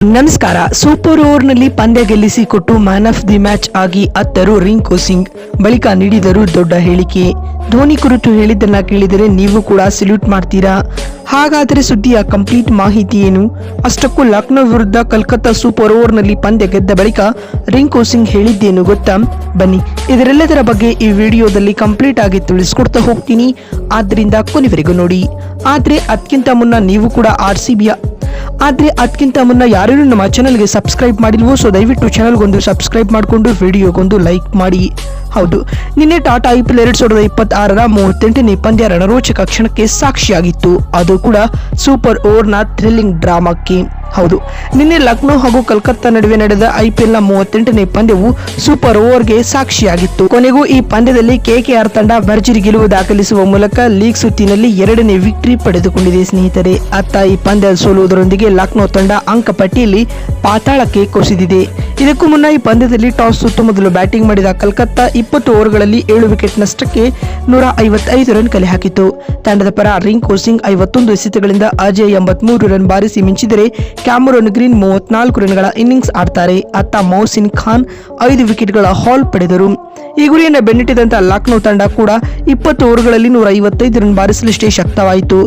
ನಮಸ್ಕಾರ. ಸೂಪರ್ ಓವರ್ನಲ್ಲಿ ಪಂದ್ಯ ಗೆಲ್ಲಿಸಿಕೊಟ್ಟು man of the match ಆಗಿ ಅತ್ತರು ರಿಂಕು ಸಿಂಗ್. ಬಳಿಕ ನೀಡಿದರು ದೊಡ್ಡ ಹೇಳಿಕೆ. ಧೋನಿ ಕುರಿತು ಹೇಳಿದ್ದನ್ನ ಕೇಳಿದರೆ ನೀವು ಕೂಡ ಸಲ್ಯೂಟ್ ಮಾಡ್ತೀರಾ? ಹಾಗಾದರೆ ಸುದ್ದಿಯ ಕಂಪ್ಲೀಟ್ ಮಾಹಿತಿ ಏನು? ಅಷ್ಟಕ್ಕೂ ಲಕ್ನೋ ವಿರುದ್ಧ ಕಲ್ಕತ್ತಾ ಸೂಪರ್ ಓವರ್ನಲ್ಲಿ ಪಂದ್ಯ ಗೆದ್ದ ಬಳಿಕ ರಿಂಕು ಸಿಂಗ್ ಹೇಳಿದ್ದೇನು ಗೊತ್ತಾ? ಬನ್ನಿ ಇದರೆಲ್ಲದರ ಬಗ್ಗೆ ಈ ವಿಡಿಯೋದಲ್ಲಿ ಕಂಪ್ಲೀಟ್ ಆಗಿ ತಿಳಿಸ್ಕೊಡ್ತಾ ಹೋಗ್ತೀನಿ. ಆದ್ರಿಂದ ಕೊನೆವರೆಗೂ ನೋಡಿ. ಆದ್ರೆ ಅದಕ್ಕಿಂತ ಮುನ್ನ ನೀವು ಕೂಡ ಅದಕ್ಕಿಂತ ಮುನ್ನ ಯಾರು ನಮ್ಮ ಚಾನಲ್ಗೆ ಸಬ್ಸ್ಕ್ರೈಬ್ ಮಾಡಿಲ್ವೋ, ಸೊ ದಯವಿಟ್ಟು ಚಾನಲ್ಗೊಂದು ಸಬ್ಸ್ಕ್ರೈಬ್ ಮಾಡಿಕೊಂಡು ವಿಡಿಯೋಗೊಂದು ಲೈಕ್ ಮಾಡಿ. ಹೌದು, ನಿನ್ನೆ ಟಾಟಾ IPL 2026ರ 38ನೇ ಪಂದ್ಯ ರಣರೋಚಕ ಕ್ಷಣಕ್ಕೆ ಸಾಕ್ಷಿಯಾಗಿತ್ತು. ಅದು ಕೂಡ ಸೂಪರ್ ಓವರ್ನ ಥ್ರಿಲ್ಲಿಂಗ್ ಡ್ರಾಮಾಕ್ಕೆ. ಹೌದು, ನಿನ್ನೆ ಲಕ್ನೋ ಹಾಗೂ ಕಲ್ಕತ್ತಾ ನಡುವೆ ನಡೆದ IPLನ 38ನೇ ಪಂದ್ಯವು ಸೂಪರ್ ಓವರ್ಗೆ ಸಾಕ್ಷಿಯಾಗಿತ್ತು. ಕೊನೆಗೂ ಈ ಪಂದ್ಯದಲ್ಲಿ KKR ತಂಡ ಭರ್ಜರಿ ಗೆಲುವು ದಾಖಲಿಸುವ ಮೂಲಕ ಲೀಗ್ ಸುತ್ತಿನಲ್ಲಿ 2ನೇ ವಿಕ್ಟರಿ ಪಡೆದುಕೊಂಡಿದೆ ಸ್ನೇಹಿತರೆ. ಅತ್ತ ಈ ಪಂದ್ಯ ಸೋಲುವುದರೊಂದಿಗೆ ಲಕ್ನೋ ತಂಡ ಅಂಕ ಪಟ್ಟಿಯಲ್ಲಿ ಪಾತಾಳಕ್ಕೆ ಕುಸಿದಿದೆ. ಇದಕ್ಕೂ ಮುನ್ನ ಈ ಪಂದ್ಯದಲ್ಲಿ ಟಾಸ್ ಸುತ್ತು ಮೊದಲು ಬ್ಯಾಟಿಂಗ್ ಮಾಡಿದ ಕಲ್ಕತ್ತಾ 20 ಓವರ್ಗಳಲ್ಲಿ 7 ವಿಕೆಟ್ ನಷ್ಟಕ್ಕೆ 155 ರನ್ ಕಲೆ ಹಾಕಿತು. ತಂಡದ ಪರ ರಿಂಕು ಸಿಂಗ್ 51 ಎಸೆತಗಳಿಂದ ಅಜಯ್ 83 ರನ್ ಬಾರಿಸಿ ಮಿಂಚಿದರೆ ಕ್ಯಾಮರೂನ್ ಗ್ರೀನ್ 34 ರನ್ಗಳ ಇನ್ನಿಂಗ್ಸ್ ಆಡ್ತಾರೆ. ಅತ್ತ ಮೊಹಸಿನ್ ಖಾನ್ 5 ವಿಕೆಟ್ಗಳ ಹಾಲ್ ಪಡೆದರು. ಈ ಗುರಿಯನ್ನು ಬೆನ್ನಟ್ಟಿದಂತ ಲಕ್ನೋ ತಂಡ ಕೂಡ 20 ಓವರ್ಗಳಲ್ಲಿ 155 ರನ್ ಬಾರಿಸಲಷ್ಟೇ ಶಕ್ತವಾಯಿತು.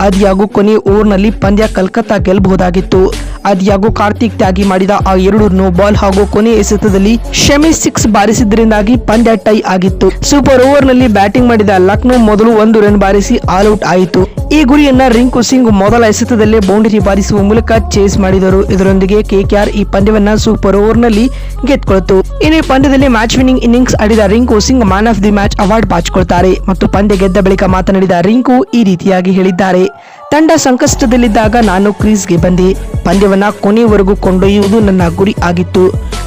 ಆದ್ಯಾಗೂ ಕೊನೆ ಓವರ್ನಲ್ಲಿ ಪಂದ್ಯ ಕಲ್ಕತ್ತಾ ಗೆಲ್ಲಬಹುದಾಗಿತ್ತು. ಆದ್ಯಾಗೂ ಕಾರ್ತಿಕ್ ತ್ಯಾಗಿ ಮಾಡಿದ ಆ 2 ನೋ ಬಾಲ್ ಹಾಗೂ ಕೊನೆ ಎಸೆತದಲ್ಲಿ ಶಮಿ 6 ಬಾರಿಸಿದ್ದರಿಂದಾಗಿ ಪಂದ್ಯ ಟೈ ಆಗಿತ್ತು. ಸೂಪರ್ ಓವರ್ನಲ್ಲಿ ಬ್ಯಾಟಿಂಗ್ ಮಾಡಿದ ಲಕ್ನೋ ಮೊದಲು 1 ರನ್ ಬಾರಿಸಿ ಆಲ್ ಔಟ್ ಆಯಿತು. ಈ ಗುರಿಯನ್ನ ರಿಂಕು ಸಿಂಗ್ ಮೊದಲ ಎಸೆತದಲ್ಲೇ ಬೌಂಡರಿ ಬಾರಿಸುವ ಮೂಲಕ ಚೇಸ್ ಮಾಡಿದರು. ಇದರೊಂದಿಗೆ KKR ಈ ಪಂದ್ಯವನ್ನ ಸೂಪರ್ ಓವರ್ನಲ್ಲಿ ಗೆದ್ದುಕೊಳ್ತು. ಇನ್ನು ಈ ಪಂದ್ಯದಲ್ಲಿ ಮ್ಯಾಚ್ ವಿನ್ನಿಂಗ್ ಇನ್ನಿಂಗ್ಸ್ ಆಡಿದ Rinku Singh man of the match award ಬಾಚಿಕೊಳ್ತಾರೆ. ಮತ್ತು ಪಂದ್ಯ ಗೆದ್ದ ಬಳಿಕ ಮಾತನಾಡಿದ ರಿಂಕು ಈ ರೀತಿಯಾಗಿ ಹೇಳಿದ್ದಾರೆ: ತಂಡ ಸಂಕಷ್ಟದಲ್ಲಿದ್ದಾಗ ನಾನು ಕ್ರೀಸ್ಗೆ ಬಂದೆ. ಪಂದ್ಯವನ್ನ ಕೊನೆಯವರೆಗೂ ಕೊಂಡೊಯ್ಯುವುದು ನನ್ನ ಗುರಿ ಆಗಿತ್ತು.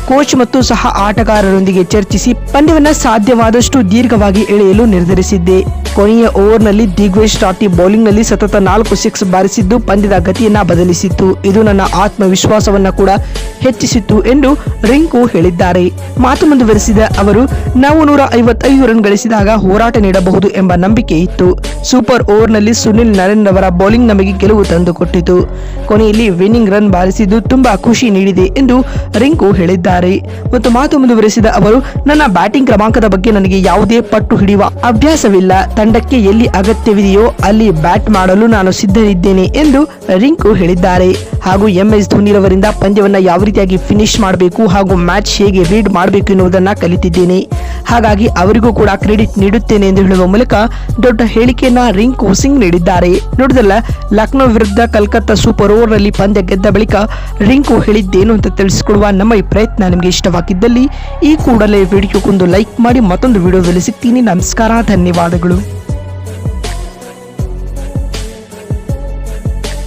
ಕೋಚ್ ಮತ್ತು ಸಹ ಆಟಗಾರರೊಂದಿಗೆ ಚರ್ಚಿಸಿ ಪಂದ್ಯವನ್ನ ಸಾಧ್ಯವಾದಷ್ಟು ದೀರ್ಘವಾಗಿ ಎಳೆಯಲು ನಿರ್ಧರಿಸಿದ್ದೆ. ಕೊನೆಯ ಓವರ್ನಲ್ಲಿ ದಿಗ್ವೇಶ್ ಟಾಟಿ ಬೌಲಿಂಗ್ನಲ್ಲಿ ಸತತ 4 ಸಿಕ್ಸ್ ಬಾರಿಸಿದ್ದು ಪಂದ್ಯದ ಗತಿಯನ್ನ ಬದಲಿಸಿತ್ತು. ಇದು ನನ್ನ ಆತ್ಮವಿಶ್ವಾಸವನ್ನ ಕೂಡ ಹೆಚ್ಚಿಸಿತ್ತು ಎಂದು ರಿಂಕು ಹೇಳಿದ್ದಾರೆ. ಮಾತು ಮುಂದುವರೆಸಿದ ಅವರು, ನಾವು 155 ರನ್ ಗಳಿಸಿದಾಗ ಹೋರಾಟ ನೀಡಬಹುದು ಎಂಬ ನಂಬಿಕೆ ಇತ್ತು. ಸೂಪರ್ ಓವರ್ನಲ್ಲಿ ಸುನಿಲ್ ನರೇನ್ ಅವರ ಬೌಲಿಂಗ್ ನಮಗೆ ಗೆಲುವು ತಂದುಕೊಟ್ಟಿತು. ಕೊನೆಯಲ್ಲಿ ವಿನ್ನಿಂಗ್ ರನ್ ಬಾರಿಸಿದ್ದು ತುಂಬಾ ಖುಷಿ ನೀಡಿದೆ ಎಂದು ರಿಂಕು ಹೇಳಿದ್ದಾರೆ. ಮತ್ತು ಮಾತು ಮುಂದುವರೆಸಿದ ಅವರು, ನನ್ನ ಬ್ಯಾಟಿಂಗ್ ಕ್ರಮಾಂಕದ ಬಗ್ಗೆ ನನಗೆ ಯಾವುದೇ ಪಟ್ಟು ಹಿಡಿಯುವ ಅಭ್ಯಾಸವಿಲ್ಲ. ತಂಡಕ್ಕೆ ಎಲ್ಲಿ ಅಗತ್ಯವಿದೆಯೋ ಅಲ್ಲಿ ಬ್ಯಾಟ್ ಮಾಡಲು ನಾನು ಸಿದ್ಧರಿದ್ದೇನೆ ಎಂದು ರಿಂಕು ಹೇಳಿದ್ದಾರೆ. ಹಾಗೂ MS ಧೋನಿರವರಿಂದ ಪಂದ್ಯವನ್ನ ಯಾವ ರೀತಿಯಾಗಿ ಫಿನಿಶ್ ಮಾಡಬೇಕು ಹಾಗೂ ಮ್ಯಾಚ್ ಹೇಗೆ ರೀಡ್ ಮಾಡಬೇಕು ಎನ್ನುವುದನ್ನ ಕಲಿತಿದ್ದೇನೆ. ಹಾಗಾಗಿ ಅವರಿಗೂ ಕೂಡ ಕ್ರೆಡಿಟ್ ನೀಡುತ್ತೇನೆ ಎಂದು ಹೇಳುವ ಮೂಲಕ ದೊಡ್ಡ ಹೇಳಿಕೆಯನ್ನ ರಿಂಕು ಸಿಂಗ್ ನೀಡಿದ್ದಾರೆ. ನೋಡಿದಲ್ಲ, ಲಕ್ನೋ ವಿರುದ್ಧ ಕಲ್ಕತ್ತಾ ಸೂಪರ್ ಓವರ್ನಲ್ಲಿ ಪಂದ್ಯ ಗೆದ್ದ ಬಳಿಕ ರಿಂಕು ಹೇಳಿದ್ದೇನು ಅಂತ ತಿಳಿಸಿಕೊಡುವ ನಮ್ಮ ಈ ಪ್ರಯತ್ನ ನಿಮಗೆ ಇಷ್ಟವಾಗಿದ್ದಲ್ಲಿ ಈ ಕೂಡಲೇ ವಿಡಿಯೋಗೊಂದು ಲೈಕ್ ಮಾಡಿ. ಮತ್ತೊಂದು ವಿಡಿಯೋದಲ್ಲಿ ಸಿಗ್ತೀನಿ. ನಮಸ್ಕಾರ, ಧನ್ಯವಾದಗಳು.